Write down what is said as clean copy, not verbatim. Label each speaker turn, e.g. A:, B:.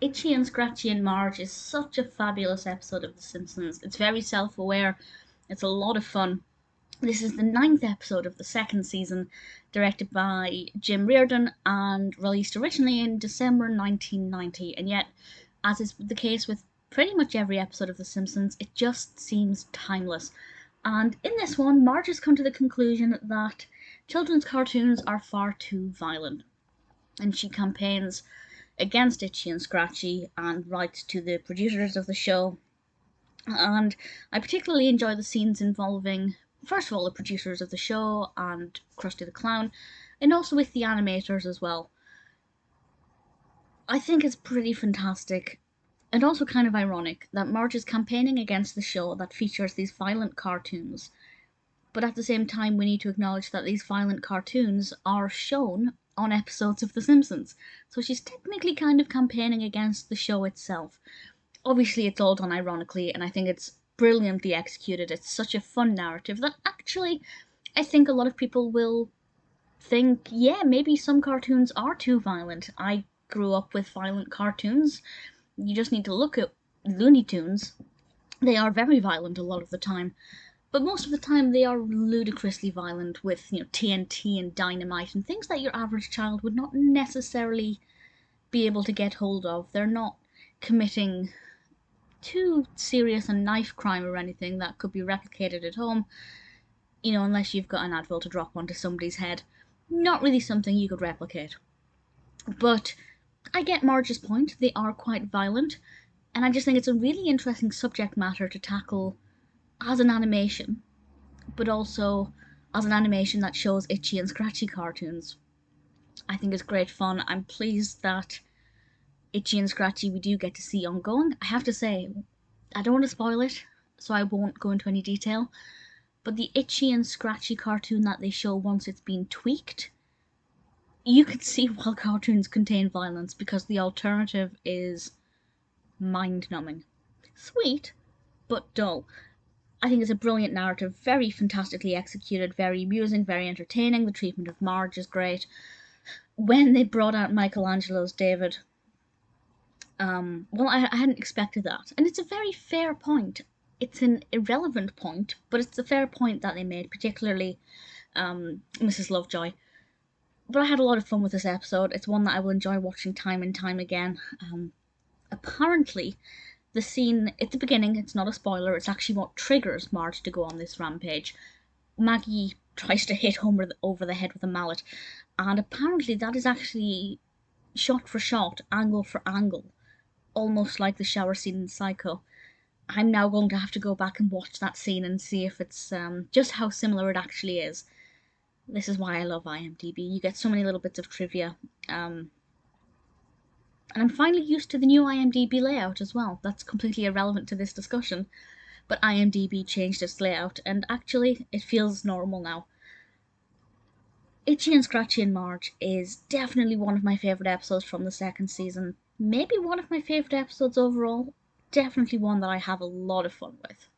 A: Itchy and Scratchy and Marge is such a fabulous episode of The Simpsons. It's very self-aware. It's a lot of fun. This is the 9th episode of the 2nd season, directed by Jim Reardon and released originally in December 1990. And yet, as is the case with pretty much every episode of The Simpsons, it just seems timeless. And in this one, Marge has come to the conclusion that children's cartoons are far too violent. And she campaigns against Itchy and Scratchy and writes to the producers of the show. And I particularly enjoy the scenes involving, first of all, the producers of the show and Krusty the Clown, and also with the animators as well. I think it's pretty fantastic and also kind of ironic that Marge is campaigning against the show that features these violent cartoons, but at the same time we need to acknowledge that these violent cartoons are shown on episodes of The Simpsons. So she's technically kind of campaigning against the show itself. Obviously it's all done ironically, and I think it's brilliantly executed. It's such a fun narrative that actually I think a lot of people will think, yeah, maybe some cartoons are too violent. I grew up with violent cartoons. You just need to look at Looney Tunes. They are very violent a lot of the time. But most of the time they are ludicrously violent with, TNT and dynamite and things that your average child would not necessarily be able to get hold of. They're not committing too serious a knife crime or anything that could be replicated at home, unless you've got an Advil to drop onto somebody's head. Not really something you could replicate. But I get Marge's point. They are quite violent, and I just think it's a really interesting subject matter to tackle as an animation, but also as an animation that shows Itchy and Scratchy cartoons. I think it's great fun. I'm pleased that Itchy and Scratchy we do get to see ongoing. I have to say, I don't want to spoil it, so I won't go into any detail, but the Itchy and Scratchy cartoon that they show once it's been tweaked, you can see why cartoons contain violence, because the alternative is mind-numbing. Sweet, but dull. I think it's a brilliant narrative, very fantastically executed, very amusing, very entertaining. The treatment of Marge is great. When they brought out Michelangelo's David, I hadn't expected that. And it's a very fair point. It's an irrelevant point, but it's a fair point that they made, particularly Mrs. Lovejoy. But I had a lot of fun with this episode. It's one that I will enjoy watching time and time again. Apparently, the scene at the beginning, it's not a spoiler, it's actually what triggers Marge to go on this rampage. Maggie tries to hit Homer over the head with a mallet, and apparently that is actually shot for shot, angle for angle, almost like the shower scene in Psycho. I'm now going to have to go back and watch that scene and see if it's just how similar it actually is. This is why I love IMDb. You get so many little bits of trivia. And I'm finally used to the new IMDb layout as well. That's completely irrelevant to this discussion, but IMDb changed its layout, and actually it feels normal now. Itchy and Scratchy and Marge is definitely one of my favourite episodes from the 2nd season. Maybe one of my favourite episodes overall. Definitely one that I have a lot of fun with.